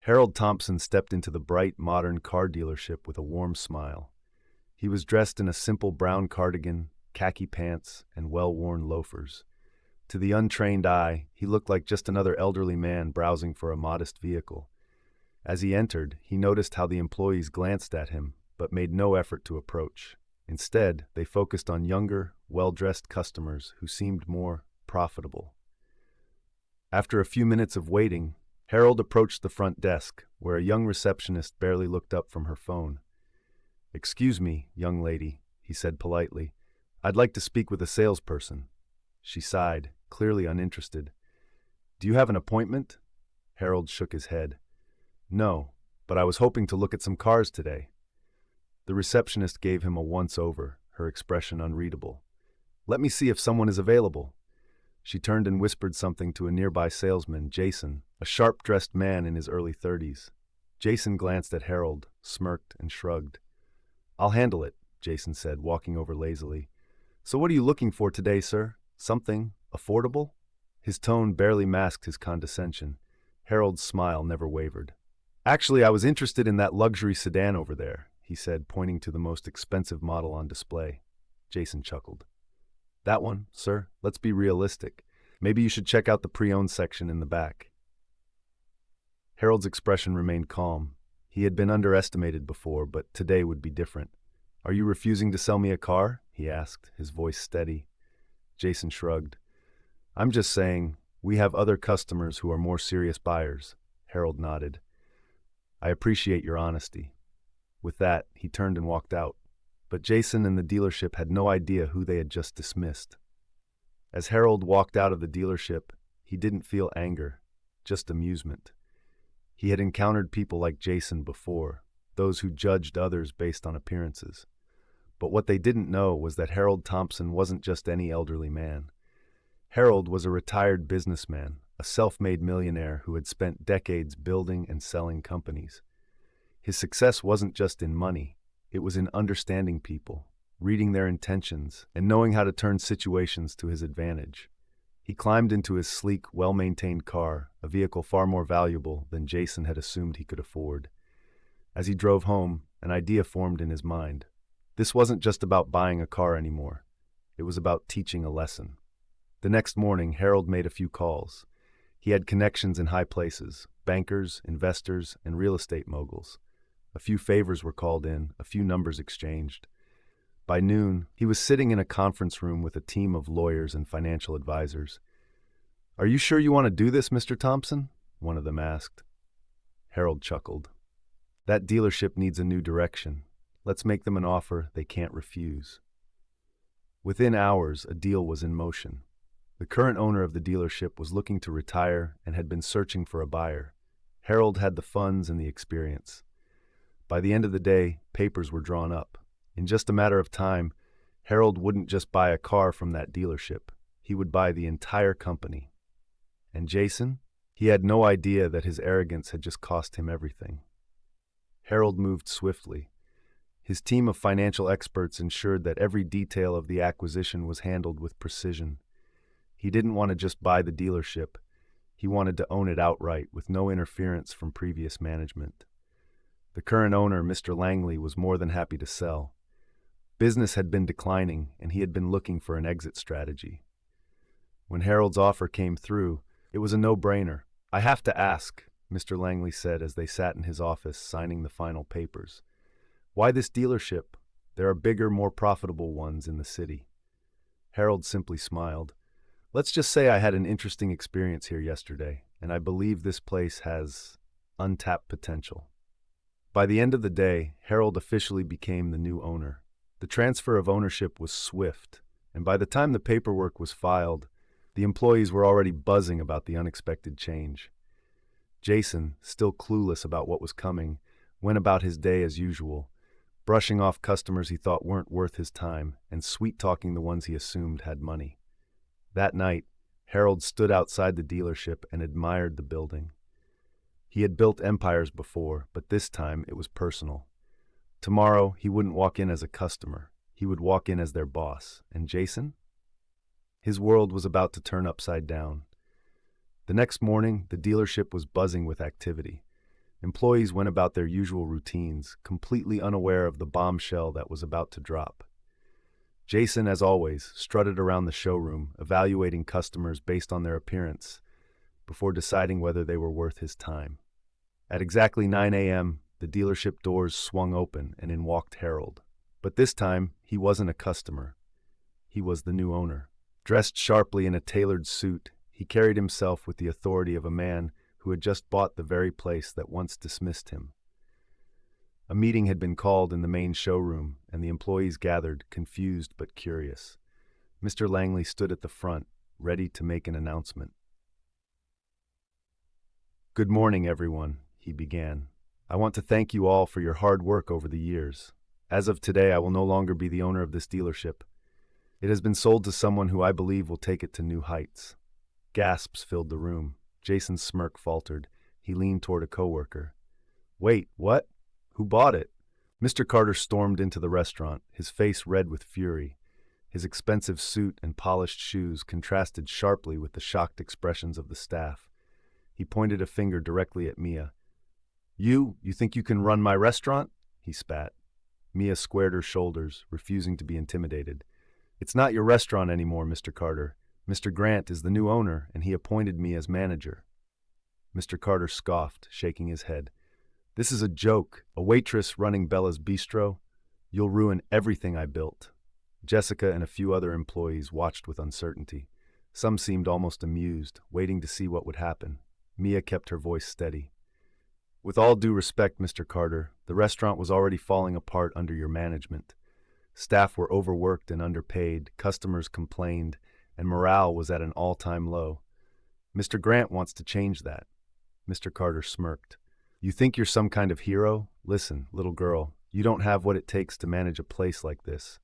Harold Thompson stepped into the bright, modern car dealership with a warm smile. He was dressed in a simple brown cardigan, khaki pants, and well-worn loafers. To the untrained eye, he looked like just another elderly man browsing for a modest vehicle. As he entered, he noticed how the employees glanced at him, but made no effort to approach. Instead, they focused on younger, well-dressed customers who seemed more profitable. After a few minutes of waiting, Harold approached the front desk, where a young receptionist barely looked up from her phone. "Excuse me, young lady," he said politely. "I'd like to speak with a salesperson." She sighed, clearly uninterested. "Do you have an appointment?" Harold shook his head. "No, but I was hoping to look at some cars today." The receptionist gave him a once-over, her expression unreadable. "Let me see if someone is available." She turned and whispered something to a nearby salesman, Jason, a sharp-dressed man in his early 30s. Jason glanced at Harold, smirked, and shrugged. "I'll handle it," Jason said, walking over lazily. "So what are you looking for today, sir? Something affordable?" His tone barely masked his condescension. Harold's smile never wavered. "Actually, I was interested in that luxury sedan over there," he said, pointing to the most expensive model on display. Jason chuckled. "That one, sir. Let's be realistic. Maybe you should check out the pre-owned section in the back." Harold's expression remained calm. He had been underestimated before, but today would be different. "Are you refusing to sell me a car?" he asked, his voice steady. Jason shrugged. "I'm just saying, we have other customers who are more serious buyers." Harold nodded. "I appreciate your honesty." With that, he turned and walked out. But Jason and the dealership had no idea who they had just dismissed. As Harold walked out of the dealership, he didn't feel anger, just amusement. He had encountered people like Jason before, those who judged others based on appearances. But what they didn't know was that Harold Thompson wasn't just any elderly man. Harold was a retired businessman, a self-made millionaire who had spent decades building and selling companies. His success wasn't just in money, it was in understanding people, reading their intentions, and knowing how to turn situations to his advantage. He climbed into his sleek, well-maintained car, a vehicle far more valuable than Jason had assumed he could afford. As he drove home, an idea formed in his mind. This wasn't just about buying a car anymore. It was about teaching a lesson. The next morning, Harold made a few calls. He had connections in high places, bankers, investors, and real estate moguls. A few favors were called in, a few numbers exchanged. By noon, he was sitting in a conference room with a team of lawyers and financial advisors. "Are you sure you want to do this, Mr. Thompson?" one of them asked. Harold chuckled. "That dealership needs a new direction. Let's make them an offer they can't refuse." Within hours, a deal was in motion. The current owner of the dealership was looking to retire and had been searching for a buyer. Harold had the funds and the experience. By the end of the day, papers were drawn up. In just a matter of time, Harold wouldn't just buy a car from that dealership. He would buy the entire company. And Jason? He had no idea that his arrogance had just cost him everything. Harold moved swiftly. His team of financial experts ensured that every detail of the acquisition was handled with precision. He didn't want to just buy the dealership. He wanted to own it outright with no interference from previous management. The current owner, Mr. Langley, was more than happy to sell. Business had been declining, and he had been looking for an exit strategy. When Harold's offer came through, it was a no-brainer. "I have to ask," Mr. Langley said as they sat in his office signing the final papers. "Why this dealership? There are bigger, more profitable ones in the city." Harold simply smiled. "Let's just say I had an interesting experience here yesterday, and I believe this place has untapped potential." By the end of the day, Harold officially became the new owner. The transfer of ownership was swift, and by the time the paperwork was filed, the employees were already buzzing about the unexpected change. Jason, still clueless about what was coming, went about his day as usual, brushing off customers he thought weren't worth his time and sweet-talking the ones he assumed had money. That night, Harold stood outside the dealership and admired the building. He had built empires before, but this time it was personal. Tomorrow, he wouldn't walk in as a customer. He would walk in as their boss. And Jason? His world was about to turn upside down. The next morning, the dealership was buzzing with activity. Employees went about their usual routines, completely unaware of the bombshell that was about to drop. Jason, as always, strutted around the showroom, evaluating customers based on their appearance, before deciding whether they were worth his time. At exactly 9 a.m., the dealership doors swung open and in walked Harold. But this time, he wasn't a customer. He was the new owner. Dressed sharply in a tailored suit, he carried himself with the authority of a man who had just bought the very place that once dismissed him. A meeting had been called in the main showroom, and the employees gathered, confused but curious. Mr. Langley stood at the front, ready to make an announcement. "Good morning, everyone," he began. "I want to thank you all for your hard work over the years. As of today, I will no longer be the owner of this dealership. It has been sold to someone who I believe will take it to new heights." Gasps filled the room. Jason's smirk faltered. He leaned toward a coworker. "Wait, what? Who bought it?" Mr. Carter stormed into the restaurant, his face red with fury. His expensive suit and polished shoes contrasted sharply with the shocked expressions of the staff. He pointed a finger directly at Mia. You think you can run my restaurant?" he spat. Mia squared her shoulders, refusing to be intimidated. "It's not your restaurant anymore, Mr. Carter. Mr. Grant is the new owner, and he appointed me as manager." Mr. Carter scoffed, shaking his head. "This is a joke. A waitress running Bella's Bistro? You'll ruin everything I built." Jessica and a few other employees watched with uncertainty. Some seemed almost amused, waiting to see what would happen. Mia kept her voice steady. "With all due respect, Mr. Carter, the restaurant was already falling apart under your management. Staff were overworked and underpaid, customers complained, and morale was at an all-time low. Mr. Grant wants to change that." Mr. Carter smirked. "You think you're some kind of hero? Listen, little girl, you don't have what it takes to manage a place like this."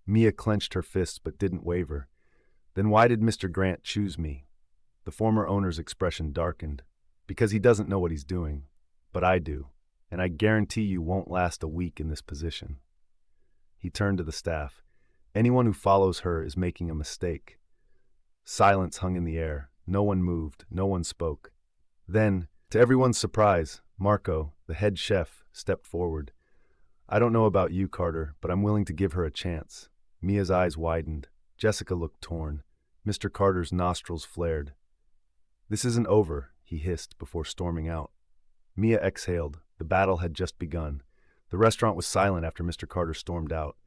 Mia clenched her fists but didn't waver. "Then why did Mr. Grant choose me?" The former owner's expression darkened. "Because he doesn't know what he's doing. But I do, and I guarantee you won't last a week in this position." He turned to the staff. "Anyone who follows her is making a mistake." Silence hung in the air. No one moved, no one spoke. Then, to everyone's surprise, Marco, the head chef, stepped forward. "I don't know about you, Carter, but I'm willing to give her a chance." Mia's eyes widened. Jessica looked torn. Mr. Carter's nostrils flared. "This isn't over," he hissed before storming out. Mia exhaled. The battle had just begun. The restaurant was silent after Mr. Carter stormed out.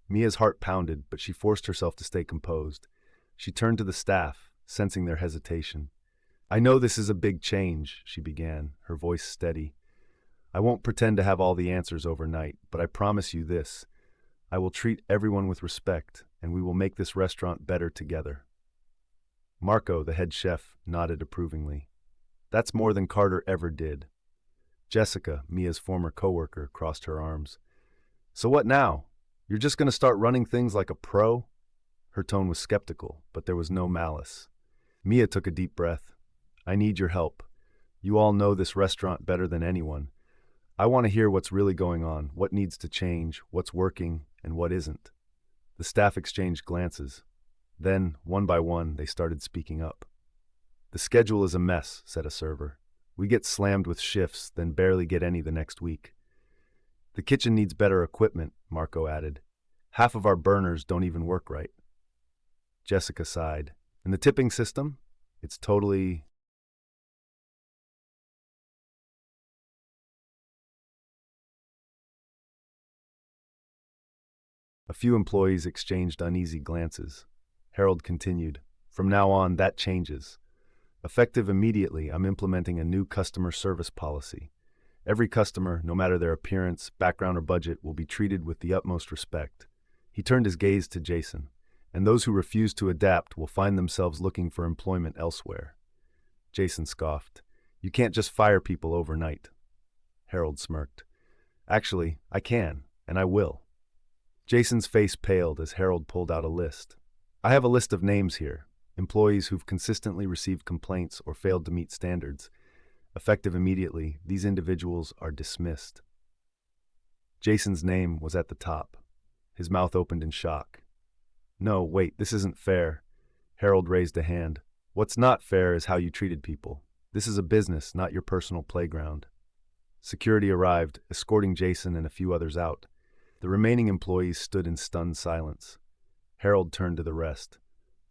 Mia's heart pounded, but she forced herself to stay composed. She turned to the staff, sensing their hesitation. "I know this is a big change," she began, her voice steady. "I won't pretend to have all the answers overnight, but I promise you this. I will treat everyone with respect, and we will make this restaurant better together." Marco, the head chef, nodded approvingly. "That's more than Carter ever did." Jessica, Mia's former coworker, crossed her arms. "So what now? You're just going to start running things like a pro?" Her tone was skeptical, but there was no malice. Mia took a deep breath. "I need your help. You all know this restaurant better than anyone. I want to hear what's really going on, what needs to change, what's working, and what isn't." The staff exchanged glances. Then, one by one, they started speaking up. "The schedule is a mess," said a server. "We get slammed with shifts, then barely get any the next week." "The kitchen needs better equipment," Marco added. "Half of our burners don't even work right." Jessica sighed. "And the tipping system? It's totally..." A few employees exchanged uneasy glances. Harold continued, "From now on, that changes. Effective immediately, I'm implementing a new customer service policy. Every customer, no matter their appearance, background, or budget, will be treated with the utmost respect." He turned his gaze to Jason. "And those who refuse to adapt will find themselves looking for employment elsewhere." Jason scoffed. "You can't just fire people overnight." Harold smirked. "Actually, I can, and I will." Jason's face paled as Harold pulled out a list. "I have a list of names here, employees who've consistently received complaints or failed to meet standards. Effective immediately, these individuals are dismissed." Jason's name was at the top. His mouth opened in shock. "No, wait, this isn't fair." Harold raised a hand. "What's not fair is how you treated people. This is a business, not your personal playground." Security arrived, escorting Jason and a few others out. The remaining employees stood in stunned silence. Harold turned to the rest.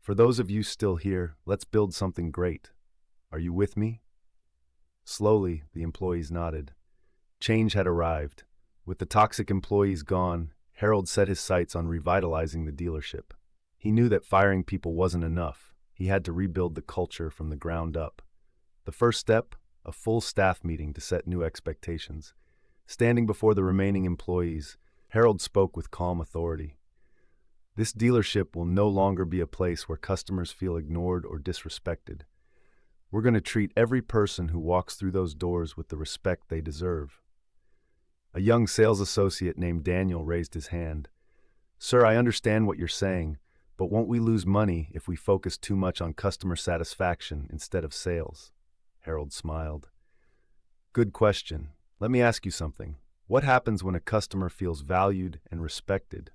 For those of you still here, let's build something great. Are you with me? Slowly, the employees nodded. Change had arrived. With the toxic employees gone, Harold set his sights on revitalizing the dealership. He knew that firing people wasn't enough. He had to rebuild the culture from the ground up. The first step, a full staff meeting to set new expectations. Standing before the remaining employees, Harold spoke with calm authority. This dealership will no longer be a place where customers feel ignored or disrespected. We're going to treat every person who walks through those doors with the respect they deserve. A young sales associate named Daniel raised his hand. Sir, I understand what you're saying, but won't we lose money if we focus too much on customer satisfaction instead of sales? Harold smiled. Good question. Let me ask you something. What happens when a customer feels valued and respected?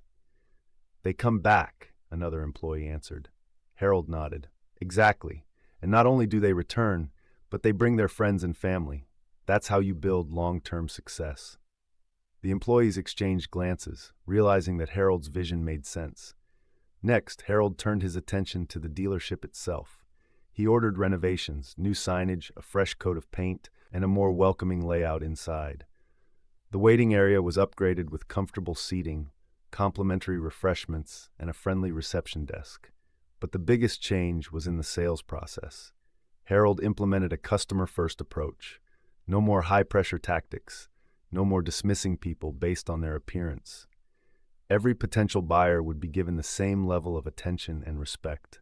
They come back, another employee answered. Harold nodded. Exactly. And not only do they return, but they bring their friends and family. That's how you build long-term success. The employees exchanged glances, realizing that Harold's vision made sense. Next, Harold turned his attention to the dealership itself. He ordered renovations, new signage, a fresh coat of paint, and a more welcoming layout inside. The waiting area was upgraded with comfortable seating, complimentary refreshments, and a friendly reception desk. But the biggest change was in the sales process. Harold implemented a customer-first approach. No more high-pressure tactics. No more dismissing people based on their appearance. Every potential buyer would be given the same level of attention and respect.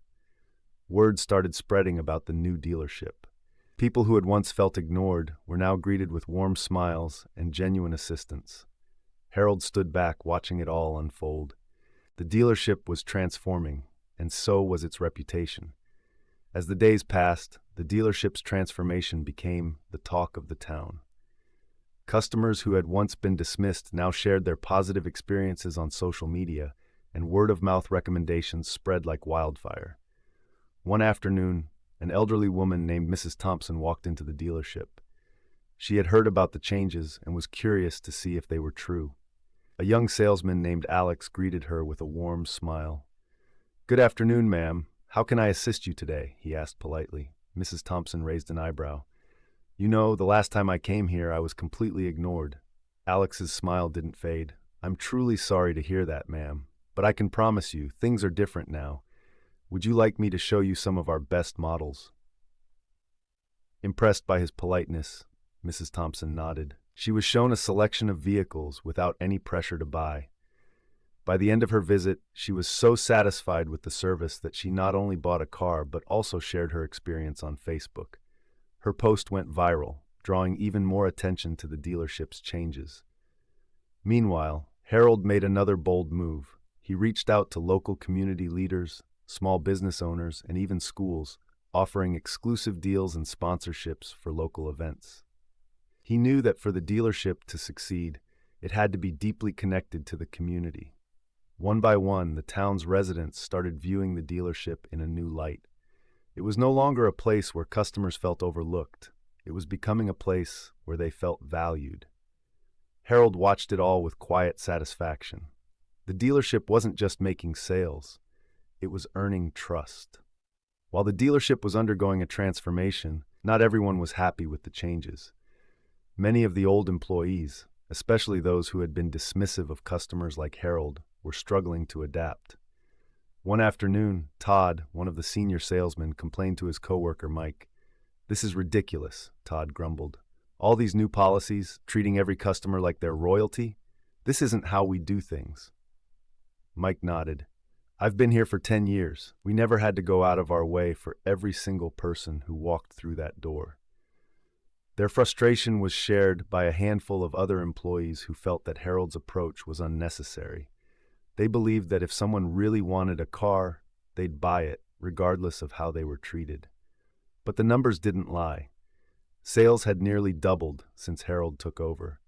Word started spreading about the new dealership. People who had once felt ignored were now greeted with warm smiles and genuine assistance. Harold stood back, watching it all unfold. The dealership was transforming, and so was its reputation. As the days passed, the dealership's transformation became the talk of the town. Customers who had once been dismissed now shared their positive experiences on social media, and word-of-mouth recommendations spread like wildfire. One afternoon, an elderly woman named Mrs. Thompson walked into the dealership. She had heard about the changes and was curious to see if they were true. A young salesman named Alex greeted her with a warm smile. "Good afternoon, ma'am. How can I assist you today?" he asked politely. Mrs. Thompson raised an eyebrow. "You know, the last time I came here, I was completely ignored." Alex's smile didn't fade. "I'm truly sorry to hear that, ma'am, but I can promise you, things are different now. Would you like me to show you some of our best models?" Impressed by his politeness, Mrs. Thompson nodded. She was shown a selection of vehicles without any pressure to buy. By the end of her visit, she was so satisfied with the service that she not only bought a car but also shared her experience on Facebook. Her post went viral, drawing even more attention to the dealership's changes. Meanwhile, Harold made another bold move. He reached out to local community leaders, small business owners, and even schools, offering exclusive deals and sponsorships for local events. He knew that for the dealership to succeed, it had to be deeply connected to the community. One by one, the town's residents started viewing the dealership in a new light. It was no longer a place where customers felt overlooked. It was becoming a place where they felt valued. Harold watched it all with quiet satisfaction. The dealership wasn't just making sales, it was earning trust. While the dealership was undergoing a transformation, not everyone was happy with the changes. Many of the old employees, especially those who had been dismissive of customers like Harold, were struggling to adapt. One afternoon, Todd, one of the senior salesmen, complained to his coworker Mike. "This is ridiculous," Todd grumbled. "All these new policies, treating every customer like they're royalty? This isn't how we do things." Mike nodded. "I've been here for 10 years. We never had to go out of our way for every single person who walked through that door." Their frustration was shared by a handful of other employees who felt that Harold's approach was unnecessary. They believed that if someone really wanted a car, they'd buy it, regardless of how they were treated. But the numbers didn't lie. Sales had nearly doubled since Harold took over.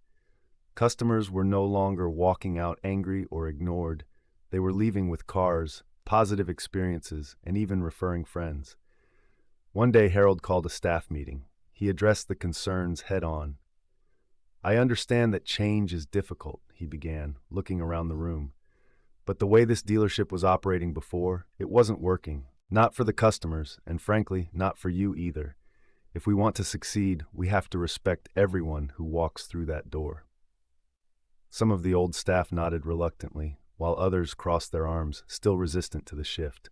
Customers were no longer walking out angry or ignored. They were leaving with cars, positive experiences, and even referring friends. One day, Harold called a staff meeting. He addressed the concerns head-on. I understand that change is difficult, he began, looking around the room. But the way this dealership was operating before, it wasn't working. Not for the customers, and frankly, not for you either. If we want to succeed, we have to respect everyone who walks through that door. Some of the old staff nodded reluctantly, while others crossed their arms, still resistant to the shift.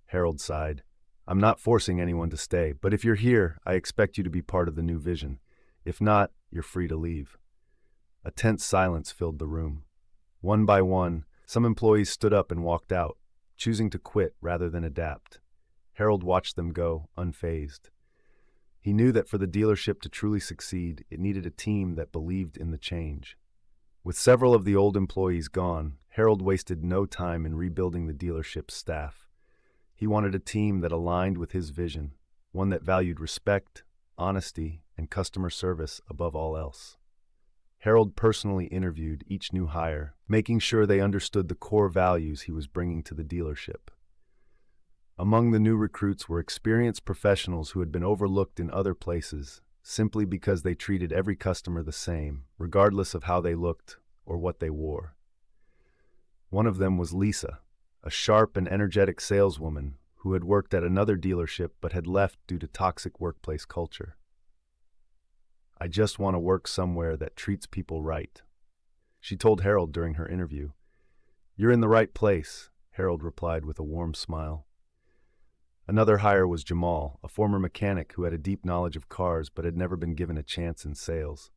Harold sighed. I'm not forcing anyone to stay, but if you're here, I expect you to be part of the new vision. If not, you're free to leave. A tense silence filled the room. One by one, some employees stood up and walked out, choosing to quit rather than adapt. Harold watched them go, unfazed. He knew that for the dealership to truly succeed, it needed a team that believed in the change. With several of the old employees gone, Harold wasted no time in rebuilding the dealership's staff. He wanted a team that aligned with his vision, one that valued respect, honesty, and customer service above all else. Harold personally interviewed each new hire, making sure they understood the core values he was bringing to the dealership. Among the new recruits were experienced professionals who had been overlooked in other places simply because they treated every customer the same, regardless of how they looked or what they wore. One of them was Lisa, a sharp and energetic saleswoman who had worked at another dealership but had left due to toxic workplace culture. I just want to work somewhere that treats people right, she told Harold during her interview. You're in the right place, Harold replied with a warm smile. Another hire was Jamal, a former mechanic who had a deep knowledge of cars but had never been given a chance in sales.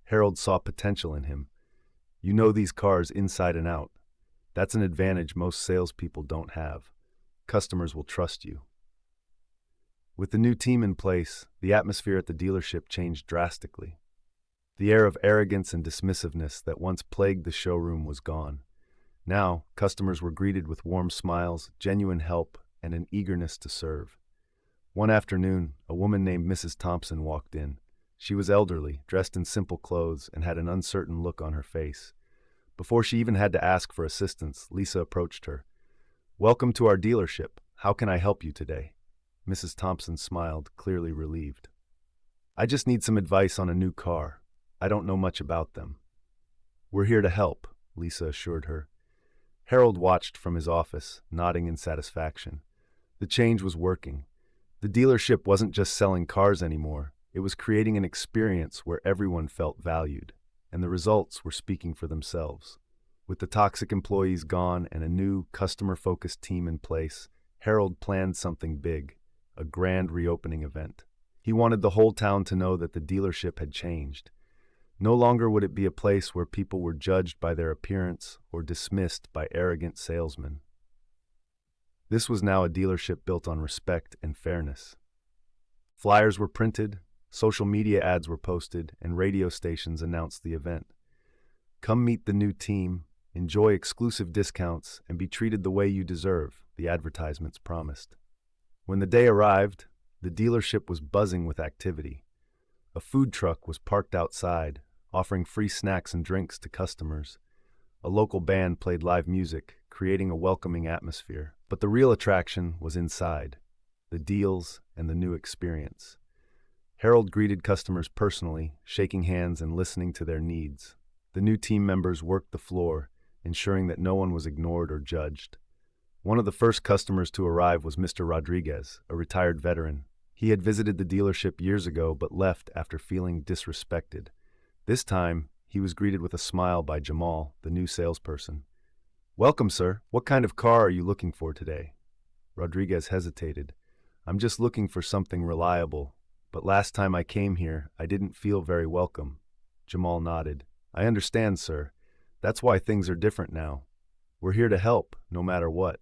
Harold saw potential in him. You know these cars inside and out. That's an advantage most salespeople don't have. Customers will trust you. With the new team in place, the atmosphere at the dealership changed drastically. The air of arrogance and dismissiveness that once plagued the showroom was gone. Now, customers were greeted with warm smiles, genuine help, and an eagerness to serve. One afternoon, a woman named Mrs. Thompson walked in. She was elderly, dressed in simple clothes, and had an uncertain look on her face. Before she even had to ask for assistance, Lisa approached her. Welcome to our dealership. How can I help you today? Mrs. Thompson smiled, clearly relieved. I just need some advice on a new car. I don't know much about them. We're here to help, Lisa assured her. Harold watched from his office, nodding in satisfaction. The change was working. The dealership wasn't just selling cars anymore. It was creating an experience where everyone felt valued, and the results were speaking for themselves. With the toxic employees gone and a new, customer-focused team in place, Harold planned something big, a grand reopening event. He wanted the whole town to know that the dealership had changed. No longer would it be a place where people were judged by their appearance or dismissed by arrogant salesmen. This was now a dealership built on respect and fairness. Flyers were printed, social media ads were posted, and radio stations announced the event. Come meet the new team, enjoy exclusive discounts, and be treated the way you deserve, the advertisements promised. When the day arrived, the dealership was buzzing with activity. A food truck was parked outside, offering free snacks and drinks to customers. A local band played live music, creating a welcoming atmosphere. But the real attraction was inside, the deals and the new experience. Harold greeted customers personally, shaking hands and listening to their needs. The new team members worked the floor, ensuring that no one was ignored or judged. One of the first customers to arrive was Mr. Rodriguez, a retired veteran. He had visited the dealership years ago but left after feeling disrespected. This time, he was greeted with a smile by Jamal, the new salesperson. Welcome, sir. What kind of car are you looking for today? Rodriguez hesitated. I'm just looking for something reliable, but last time I came here, I didn't feel very welcome. Jamal nodded. I understand, sir. That's why things are different now. We're here to help, no matter what.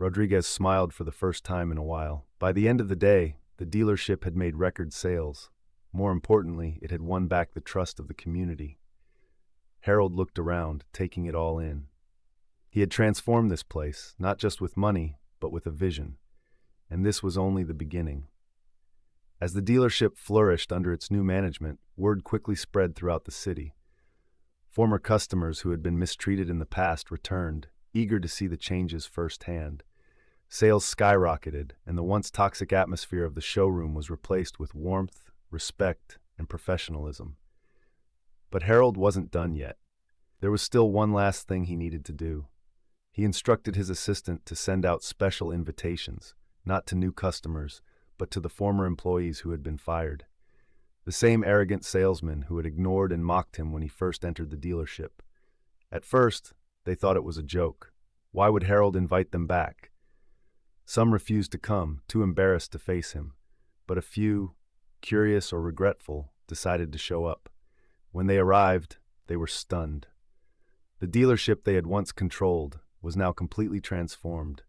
Rodriguez smiled for the first time in a while. By the end of the day, the dealership had made record sales. More importantly, it had won back the trust of the community. Harold looked around, taking it all in. He had transformed this place, not just with money, but with a vision. And this was only the beginning. As the dealership flourished under its new management, word quickly spread throughout the city. Former customers who had been mistreated in the past returned, eager to see the changes firsthand. Sales skyrocketed, and the once toxic atmosphere of the showroom was replaced with warmth, respect, and professionalism. But Harold wasn't done yet. There was still one last thing he needed to do. He instructed his assistant to send out special invitations, not to new customers, but to the former employees who had been fired. The same arrogant salesman who had ignored and mocked him when he first entered the dealership. At first, they thought it was a joke. Why would Harold invite them back? Some refused to come, too embarrassed to face him. But a few, curious or regretful, decided to show up. When they arrived, they were stunned. The dealership they had once controlled was now completely transformed.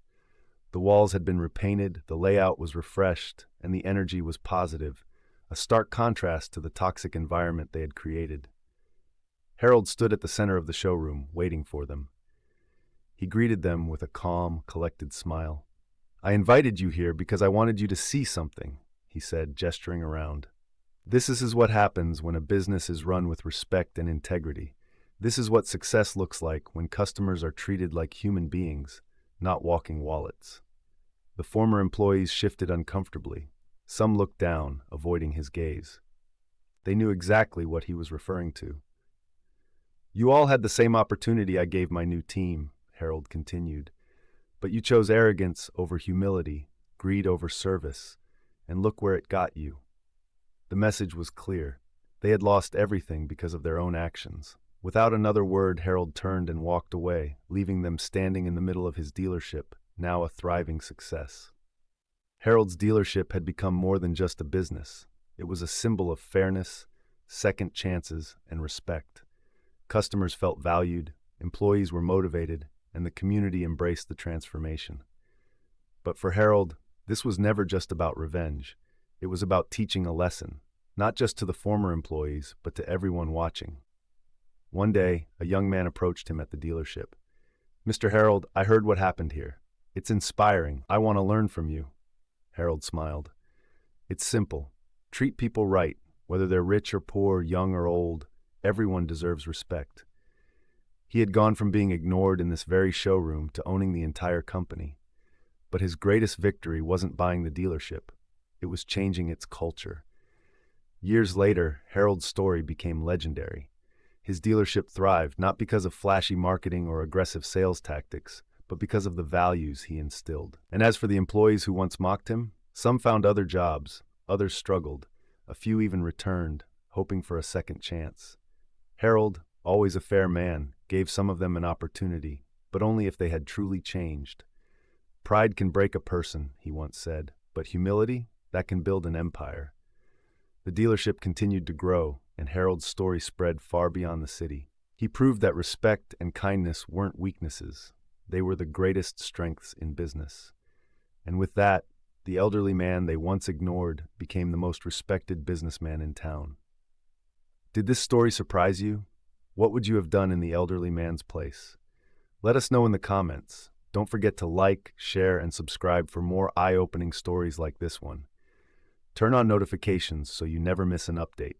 The walls had been repainted, the layout was refreshed, and the energy was positive, a stark contrast to the toxic environment they had created. Harold stood at the center of the showroom, waiting for them. He greeted them with a calm, collected smile. "I invited you here because I wanted you to see something," he said, gesturing around. This is what happens when a business is run with respect and integrity. This is what success looks like when customers are treated like human beings, not walking wallets. The former employees shifted uncomfortably. Some looked down, avoiding his gaze. They knew exactly what he was referring to. "You all had the same opportunity I gave my new team," Harold continued. "But you chose arrogance over humility, greed over service, and look where it got you." The message was clear. They had lost everything because of their own actions. Without another word, Harold turned and walked away, leaving them standing in the middle of his dealership, now a thriving success. Harold's dealership had become more than just a business. It was a symbol of fairness, second chances, and respect. Customers felt valued, employees were motivated, and the community embraced the transformation. But for Harold, this was never just about revenge. It was about teaching a lesson, not just to the former employees, but to everyone watching. One day, a young man approached him at the dealership. "Mr. Harold, I heard what happened here. It's inspiring. I want to learn from you." Harold smiled. "It's simple. Treat people right, whether they're rich or poor, young or old. Everyone deserves respect." He had gone from being ignored in this very showroom to owning the entire company. But his greatest victory wasn't buying the dealership. It was changing its culture. Years later, Harold's story became legendary. His dealership thrived not because of flashy marketing or aggressive sales tactics, but because of the values he instilled. And as for the employees who once mocked him, some found other jobs, others struggled, a few even returned, hoping for a second chance. Harold, always a fair man, gave some of them an opportunity, but only if they had truly changed. "Pride can break a person," he once said, "but humility, that can build an empire." The dealership continued to grow, and Harold's story spread far beyond the city. He proved that respect and kindness weren't weaknesses. They were the greatest strengths in business. And with that, the elderly man they once ignored became the most respected businessman in town. Did this story surprise you? What would you have done in the elderly man's place? Let us know in the comments. Don't forget to like, share, and subscribe for more eye-opening stories like this one. Turn on notifications so you never miss an update.